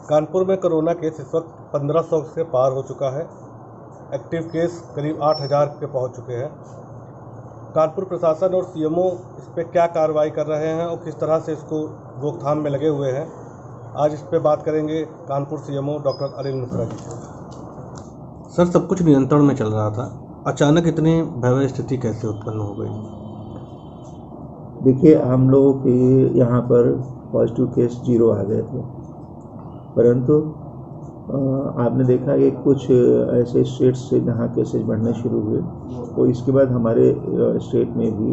कानपुर में corona case इस वक्त 1500 से पार हो चुका है। एक्टिव केस करीब 8000 पे पहुंच चुके हैं। कानपुर प्रशासन और सीएमओ इस पर क्या कार्रवाई कर रहे हैं और किस तरह से इसको रोकथाम में लगे हुए हैं, आज इस पे बात करेंगे Kanpur CMO doctor Anil Mishra ji. Sir, सब कुछ नियंत्रण में चल रहा था, अचानक इतनी भयावह स्थिति कैसे उत्पन्न हो गई? देखिए, हम लोगों के यहाँ पर पॉजिटिव केस 0 आ गए थे, परंतु आपने देखा कि कुछ ऐसे स्टेट्स से जहाँ केसेज बढ़ने शुरू हुए, तो इसके बाद हमारे स्टेट में भी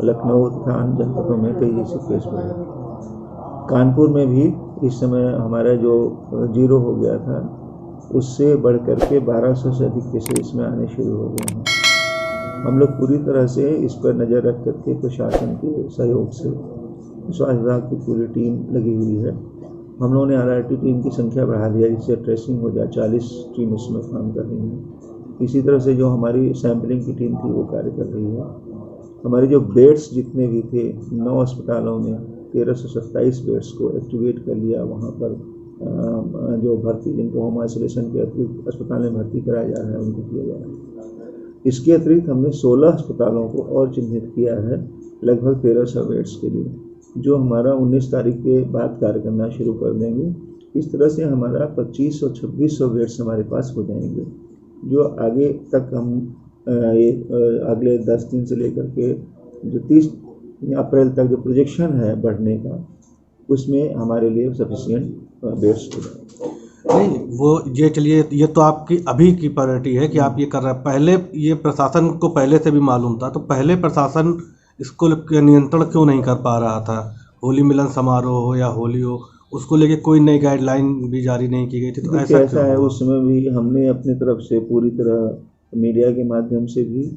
लखनऊ तथा अन्य जनपदों में तेजी से केस बढ़े। कानपुर में भी इस समय हमारा जो 0 हो गया था, उससे बढ़ कर के 1200 से अधिक केसेज इसमें आने शुरू हो गए हैं। हम लोग पूरी तरह से इस पर नज़र रख करके प्रशासन के सहयोग से स्वास्थ्य विभाग की पूरी टीम लगी हुई है। हम लोगों ने आरआरटी टीम की संख्या बढ़ा दिया जिससे ट्रेसिंग हो जाए। 40 टीम इसमें काम कर रही है। इसी तरह से जो हमारी सैम्पलिंग की टीम थी वो कार्य कर रही है। हमारे जो बेड्स जितने भी थे 9 अस्पतालों में 1327 बेड्स को एक्टिवेट कर लिया। वहाँ पर जो भर्ती जिनको होम आइसोलेशन के अतिरिक्त अस्पताल में भर्ती कराया जा रहा है उनको किया जा रहा है। इसके अतिरिक्त हमने 16 अस्पतालों को और चिन्हित किया है लगभग 1300 बेड्स के लिए, जो हमारा 19 तारीख के बाद कार्य करना शुरू कर देंगे। इस तरह से हमारा 2500-2600 बेड्स हमारे पास हो जाएंगे, जो आगे तक हम अगले 10 दिन से लेकर के जो 30 अप्रैल तक जो प्रोजेक्शन है बढ़ने का, उसमें हमारे लिए सफिशिएंट बेड्स हो जाएंगे। नहीं, वो ये चलिए, ये तो आपकी अभी की प्रायोरिटी है कि आप ये कर रहे हैं। पहले ये प्रशासन को पहले से भी मालूम था, तो पहले प्रशासन इसको नियंत्रण क्यों नहीं कर पा रहा था? होली मिलन समारोह हो या होली हो, उसको लेके कोई नई गाइडलाइन भी जारी नहीं की गई थी, तो ऐसा है। उस समय भी हमने अपनी तरफ से पूरी तरह मीडिया के माध्यम से भी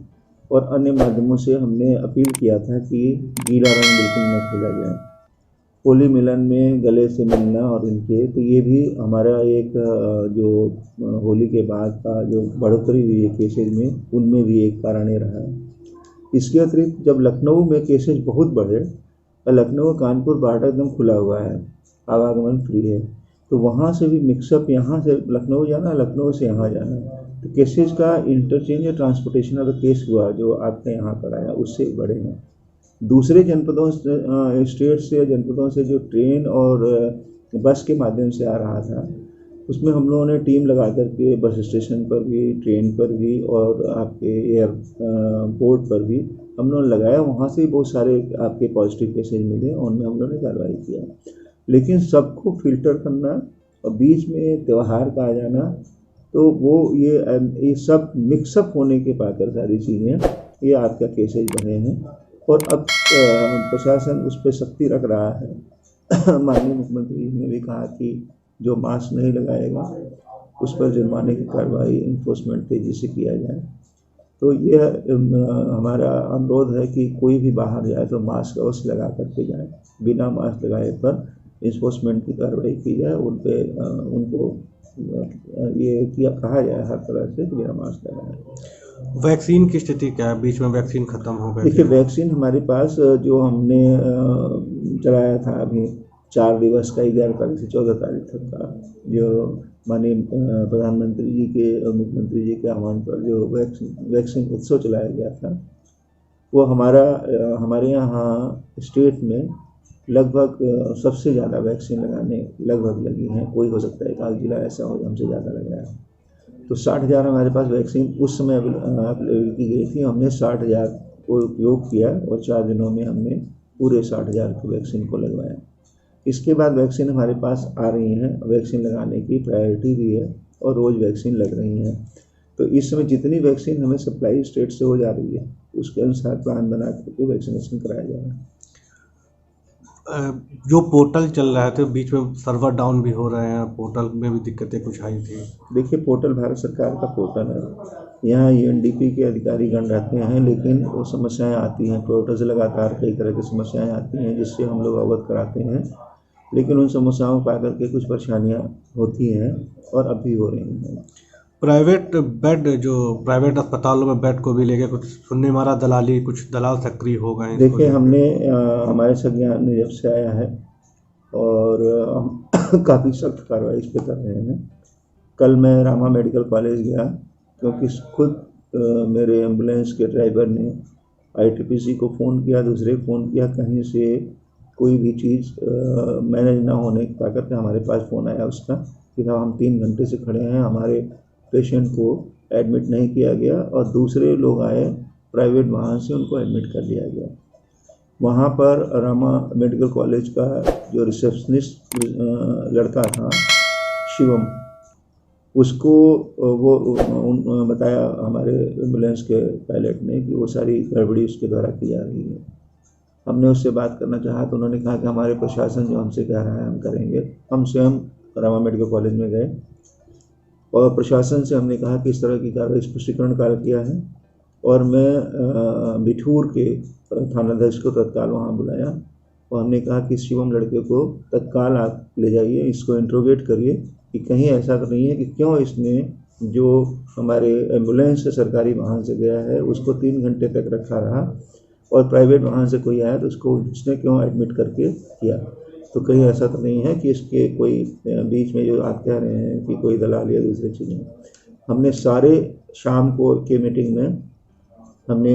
और अन्य माध्यमों से हमने अपील किया था कि गीला रंग बिल्कुल न खेला जाए। होली मिलन में गले से मिलना और इनके, तो ये भी हमारा एक जो होली के बाद का जो बढ़ोतरी हुई है केसेज में, उनमें भी एक कारण रहा है। इसके अतिरिक्त जब लखनऊ में केसेज बहुत बढ़े, लखनऊ कानपुर बॉर्डर एकदम खुला हुआ है, आवागमन फ्री है, तो वहाँ से भी मिक्सअप, यहाँ से लखनऊ जाना, लखनऊ से यहाँ जाना, तो केसेज का इंटरचेंज या ट्रांसपोर्टेशन ऑफ द केस हुआ जो आपके यहाँ पर आया, उससे बढ़े हैं। दूसरे जनपदों स्टेट से या जनपदों से जो ट्रेन और बस के माध्यम से आ रहा था, उसमें हम लोगों ने टीम लगा करके बस स्टेशन पर भी, ट्रेन पर भी और आपके एयरपोर्ट पर भी हम लोगों ने लगाया। वहाँ से बहुत सारे आपके पॉजिटिव केसेज मिले, उनमें हम लोगों ने कार्रवाई किया। लेकिन सबको फिल्टर करना और बीच में त्यौहार का आ जाना, तो वो ये सब मिक्सअप होने के पाकर सारी चीज़ें ये आपका केसेज बढ़े हैं। और अब प्रशासन उस पर सख्ती रख रहा है। माननीय मुख्यमंत्री जी ने भी कहा कि जो मास्क नहीं लगाएगा उस पर जुर्माने की कार्रवाई इन्फोर्समेंट तेजी से किया जाए। तो यह हमारा अनुरोध है कि कोई भी बाहर जाए तो मास्क अवश्य लगा करके जाए। बिना मास्क लगाए पर इन्फोर्समेंट की कार्रवाई की जाए, उनको ये किया कहा जाए हर तरह से बिना मास्क लगाए। वैक्सीन की स्थिति क्या है? बीच में वैक्सीन खत्म हो गई। देखिए, वैक्सीन हमारे पास जो हमने चलाया था अभी 4 दिवस का, 11 तारीख से 14 तारीख तक का, जो माननीय प्रधानमंत्री जी के और मुख्यमंत्री जी के आह्वान पर जो वैक्सीन उत्सव चलाया गया था, वो हमारे यहाँ स्टेट में लगभग सबसे ज़्यादा वैक्सीन लगाने लगभग लगी हैं। कोई हो सकता है एक आध जिला ऐसा हो हमसे ज़्यादा लगाया। तो 60,000 हमारे पास वैक्सीन उस समय अवेलेबल की गई थी। हमने 60,000 को उपयोग किया और 4 दिनों में हमने पूरे 60,000 की वैक्सीन को लगवाया। इसके बाद वैक्सीन हमारे पास आ रही हैं, वैक्सीन लगाने की प्रायोरिटी भी है और रोज़ वैक्सीन लग रही हैं। तो इस समय जितनी वैक्सीन हमें सप्लाई स्टेट से हो जा रही है, उसके अनुसार प्लान बना करके वैक्सीनेशन कराया जा रहा है। जो पोर्टल चल रहे थे, बीच में सर्वर डाउन भी हो रहे हैं, पोर्टल में भी दिक्कतें कुछ आई थी। देखिए, पोर्टल भारत सरकार का पोर्टल है। यहाँ यूएनडीपी के अधिकारीगण रहते हैं, लेकिन वो समस्याएं आती हैं। पोर्टल से लगातार कई तरह की समस्याएं आती हैं जिससे हम लोग अवगत कराते हैं, लेकिन उन समस्याओं को आकर के कुछ परेशानियाँ होती हैं और अब भी हो रही हैं। प्राइवेट अस्पतालों में बेड को भी लेके कुछ सुनने मारा दलाली, कुछ दलाल सक्रिय हो गए। देखिए, हमने हमारे संज्ञान में जब से आया है और काफ़ी सख्त कार्रवाई इस पर कर रहे हैं। कल मैं रामा मेडिकल कॉलेज गया, क्योंकि खुद मेरे एम्बुलेंस के ड्राइवर ने आईटीपीसी को फ़ोन किया, दूसरे फ़ोन किया, कहीं से कोई भी चीज़ मैनेज ना होने का करके हमारे पास फ़ोन आया उसका कि साहब हम 3 घंटे से खड़े हैं, हमारे पेशेंट को एडमिट नहीं किया गया, और दूसरे लोग आए प्राइवेट वाहन से, उनको एडमिट कर लिया गया। वहाँ पर रामा मेडिकल कॉलेज का जो रिसेप्शनिस्ट लड़का था शिवम, उसको वो बताया हमारे एम्बुलेंस के पायलट ने कि वो सारी गड़बड़ी उसके द्वारा की जा रही है। हमने उससे बात करना चाहा तो उन्होंने कहा कि हमारे प्रशासन जो हमसे कह रहा है हम करेंगे। हम स्वयं रामा मेडिकल कॉलेज में गए और प्रशासन से हमने कहा कि इस तरह की कार्रवाई स्पष्टीकरण कार्य किया है, और मैं बिठूर के थानाध्यक्ष को तत्काल वहाँ बुलाया और हमने कहा कि शिवम लड़के को तत्काल आप ले जाइए, इसको इंट्रोगेट करिए कि कहीं ऐसा तो नहीं है कि क्यों इसने जो हमारे एम्बुलेंस से सरकारी वाहन से गया है उसको 3 घंटे तक रखा रहा, और प्राइवेट वाहन से कोई आया तो उसने क्यों एडमिट करके किया। तो कहीं ऐसा तो नहीं है कि इसके कोई बीच में जो आप कह रहे हैं कि कोई दलाल या दूसरी चीज़ें। हमने सारे शाम को के मीटिंग में हमने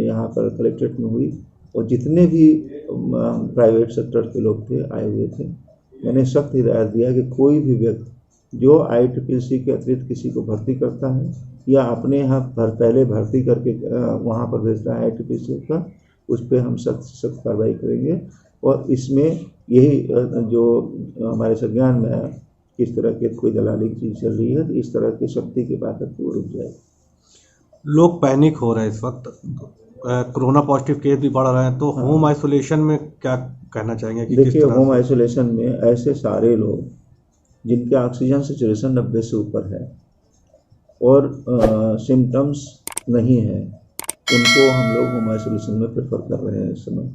यहाँ पर कलेक्ट्रेट में हुई, और जितने भी प्राइवेट सेक्टर के लोग थे आए हुए थे, मैंने सख्त हिदायत दिया कि कोई भी व्यक्ति जो आईटीपीसी के अतिरिक्त किसी को भर्ती करता है या अपने यहाँ पहले भर्ती करके वहाँ पर भेजता है आईटीपीसी का, उस पर हम सख्त कार्रवाई करेंगे। और इसमें यही जो हमारे संज्ञान में है, किस तरह की कोई दलाली की चीज़ चल रही है, तो इस तरह की शक्ति की ताकत को रुक जाए। लोग पैनिक हो रहे हैं इस वक्त, कोरोना पॉजिटिव केस भी बढ़ रहे हैं, तो होम आइसोलेशन में क्या कहना चाहेंगे कि देखिए, होम आइसोलेशन में ऐसे सारे लोग जिनके ऑक्सीजन सैचुरेशन 90 से ऊपर है और सिम्टम्स नहीं है, उनको हम लोग होम आइसोलेशन में प्रेफर कर रहे हैं इस समय।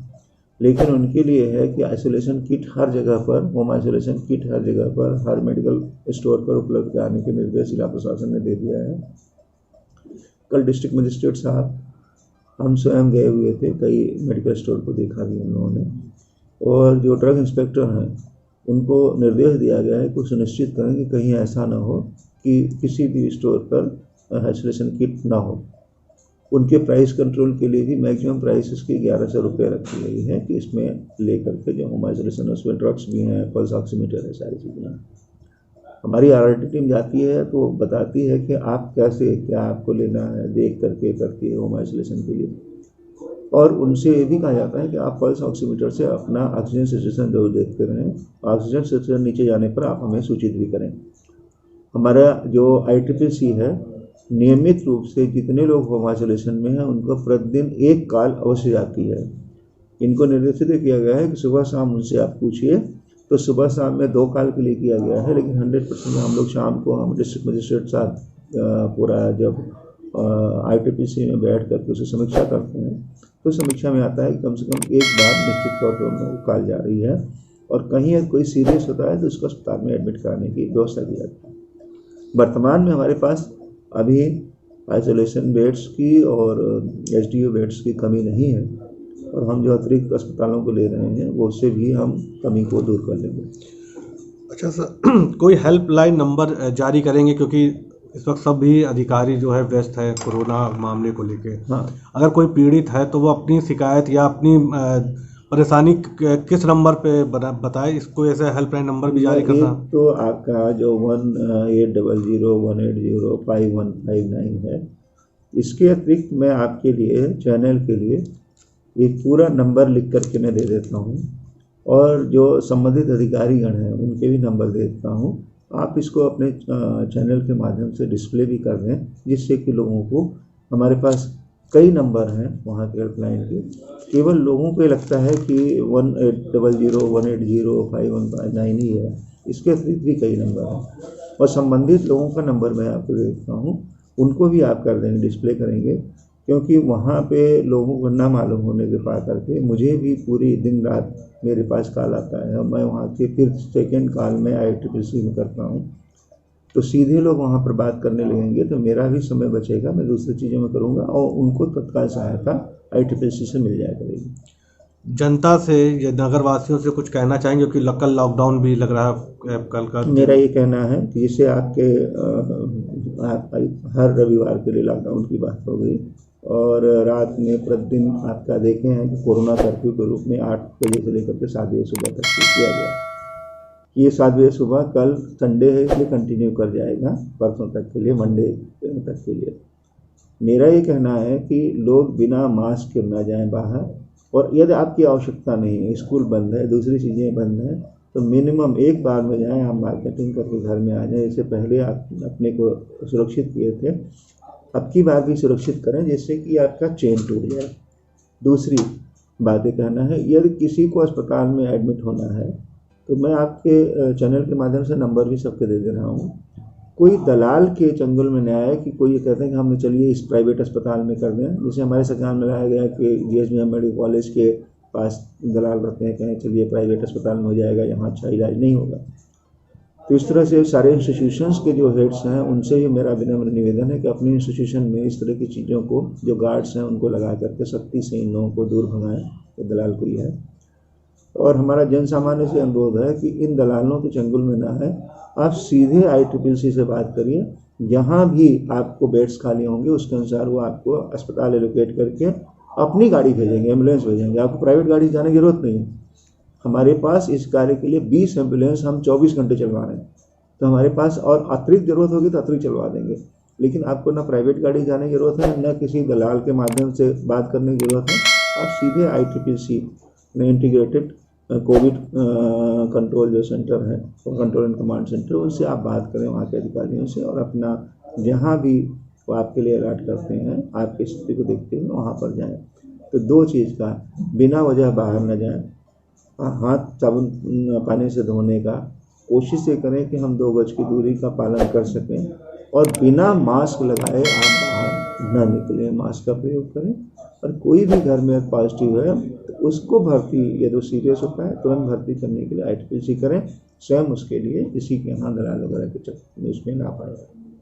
लेकिन उनके लिए है कि आइसोलेशन किट हर जगह पर, होम आइसोलेशन किट हर जगह पर, हर मेडिकल स्टोर पर उपलब्ध कराने के निर्देश जिला प्रशासन ने दे दिया है। कल डिस्ट्रिक्ट मजिस्ट्रेट साहब, हम स्वयं गए हुए थे, कई मेडिकल स्टोर को देखा भी हम लोगों ने, और जो ड्रग इंस्पेक्टर हैं उनको निर्देश दिया गया है कि सुनिश्चित करें कि कहीं ऐसा ना हो कि किसी भी स्टोर पर आइसोलेशन किट ना हो। उनके प्राइस कंट्रोल के लिए भी मैक्सिमम प्राइस इसकी 1100 रुपये रखी गई है कि इसमें लेकर के जो होम आइसोलेशन है उसमें ड्रग्स भी हैं, पल्स ऑक्सीमीटर है, सारी चीज़ें हैं। हमारी आरटी टीम जाती है तो बताती है कि आप कैसे, क्या आपको लेना है, देख करके करती है होम आइसोलेशन के लिए। और उनसे ये भी कहा जाता है कि आप पल्स ऑक्सीमीटर से अपना ऑक्सीजन सैचुरेशन जरूर देखते रहें, ऑक्सीजन सैचुरेशन नीचे जाने पर आप हमें सूचित भी करें। हमारा जो आईटीपीसी है, नियमित रूप से जितने लोग होम आइसोलेशन में हैं उनको प्रतिदिन एक कॉल अवश्य जाती है। इनको निर्देशित किया गया है कि सुबह शाम उनसे आप पूछिए, तो सुबह शाम में 2 कॉल के लिए किया गया है, लेकिन 100% हम लोग शाम को हम डिस्ट्रिक्ट मजिस्ट्रेट साथ पूरा जब आईटीपीसी में बैठ करके उसे समीक्षा करते हैं तो समीक्षा में आता है कि कम से कम एक बार निश्चित तौर पर उन लोगों को कॉल जा रही है, और कहीं कोई सीरियस होता है तो उसको अस्पताल में एडमिट कराने की व्यवस्था की जाती है। वर्तमान में हमारे पास अभी आइसोलेशन बेड्स की और एचडीयू बेड्स की कमी नहीं है, और हम जो अतिरिक्त अस्पतालों को ले रहे हैं वो उससे भी हम कमी को दूर कर लेंगे। अच्छा सर, कोई हेल्पलाइन नंबर जारी करेंगे, क्योंकि इस वक्त सभी अधिकारी जो है व्यस्त है कोरोना मामले को लेके। हाँ, अगर कोई पीड़ित है तो वो अपनी शिकायत या अपनी परेशानी किस नंबर पे बताए, इसको ऐसे हेल्पलाइन नंबर भी जारी करना। तो आपका जो 1800-180-5159 है, इसके अतिरिक्त मैं आपके लिए चैनल के लिए एक पूरा नंबर लिख करके मैं दे देता हूँ, और जो संबंधित अधिकारीगण हैं उनके भी नंबर दे देता हूँ। आप इसको अपने चैनल के माध्यम से डिस्प्ले भी कर दें, जिससे कि लोगों को, हमारे पास कई नंबर हैं वहाँ के हेल्पलाइन के, केवल लोगों को लगता है कि 1800-180-5159 ही है, इसके अतिरिक्त भी कई नंबर हैं, और संबंधित लोगों का नंबर मैं आपको दे देता हूँ, उनको भी आप कर देंगे, डिस्प्ले करेंगे, क्योंकि वहाँ पे लोगों को ना मालूम होने के पा करके मुझे भी पूरी दिन रात मेरे पास कॉल आता है, और मैं वहाँ के फिर सेकेंड कॉल में आईटीपीसी में करता हूँ, तो सीधे लोग वहाँ पर बात करने लगेंगे तो मेरा भी समय बचेगा, मैं दूसरी चीज़ों में करूँगा, और उनको तत्काल सहायता आईटीपीसी से मिल जाया करेगी। जनता से या नगर वासियों से कुछ कहना चाहेंगे कि कल लॉकडाउन भी लग रहा है कल का? मेरा ये कहना है कि जिससे आपके हर रविवार के लिए लॉकडाउन की बात हो गई और रात में प्रतिदिन आपका देखे हैं कि कोरोना कर्फ्यू के रूप में 8 बजे से लेकर के 7 बजे सुबह तक किया गया। ये 7 बजे सुबह कल संडे है इसलिए कंटिन्यू कर जाएगा परसों तक के लिए, मंडे तक के लिए। मेरा ये कहना है कि लोग बिना मास्क के ना जाएं बाहर, और यदि आपकी आवश्यकता नहीं है, स्कूल बंद है, दूसरी चीज़ें बंद हैं, तो मिनिमम एक बार में जाएं, आप मार्केटिंग करके घर में आ जाएं। इससे पहले आप अपने को सुरक्षित किए थे, अब की बार भी सुरक्षित करें जिससे कि आपका चेन टूट जाए। दूसरी बात ये कहना है, यदि किसी को अस्पताल में एडमिट होना है तो मैं आपके चैनल के माध्यम से नंबर भी सबके दे रहा हूँ। कोई दलाल के चंगुल में न आए कि कोई ये कहते हैं कि हमने चलिए इस प्राइवेट अस्पताल में कर दें। जैसे हमारे सरकार में लगाया गया कि DSBM मेडिकल कॉलेज के पास दलाल रहते हैं, कहें चलिए प्राइवेट अस्पताल में हो जाएगा, यहाँ अच्छा इलाज नहीं होगा। तो इस तरह से सारे इंस्टीट्यूशंस के जो हेड्स हैं उनसे ही मेरा विनम्र निवेदन है कि अपने इंस्टीट्यूशन में इस तरह की चीज़ों को, जो गार्ड्स हैं उनको लगा करके सख्ती से इन लोगों को दूर भगाएं, तो दलाल कोई है। और हमारा जन सामान्य से अनुरोध है कि इन दलालों के चंगुल में ना है, आप सीधे ICCC से बात करिए। जहाँ भी आपको बेड्स खाली होंगे उसके अनुसार वो आपको अस्पताल एलोकेट करके अपनी गाड़ी भेजेंगे, एम्बुलेंस भेजेंगे। आपको प्राइवेट गाड़ी जाने की जरूरत नहीं है। हमारे पास इस कार्य के लिए 20 एम्बुलेंस हम 24 घंटे चलवा रहे हैं, तो हमारे पास और अतिरिक्त जरूरत होगी तो अतिरिक्त चलवा देंगे। लेकिन आपको ना प्राइवेट गाड़ी जाने की जरूरत है, न किसी दलाल के माध्यम से बात करने की जरूरत है। आप सीधे ICCC में इंटीग्रेटेड कोविड कंट्रोल जो सेंटर है, कंट्रोल एंड कमांड सेंटर, उनसे आप बात करें, वहाँ के अधिकारियों से, और अपना जहाँ भी वो आपके लिए अलर्ट करते हैं आपकी स्थिति को देखते हुए वहाँ पर जाएं। तो 2 चीज़ का, बिना वजह बाहर न जाएं, हाथ साबुन पानी से धोने का कोशिश ये करें कि हम 2 गज की दूरी का पालन कर सकें, और बिना मास्क लगाए आप बाहर न निकलें, मास्क का प्रयोग करें। और कोई भी घर में पॉजिटिव है तो उसको भर्ती, यदि सीरियस होता है तुरंत भर्ती करने के लिए ICCC करें, स्वयं उसके लिए किसी के यहाँ दलाल वगैरह के चक्कर में उसमें ना पड़े।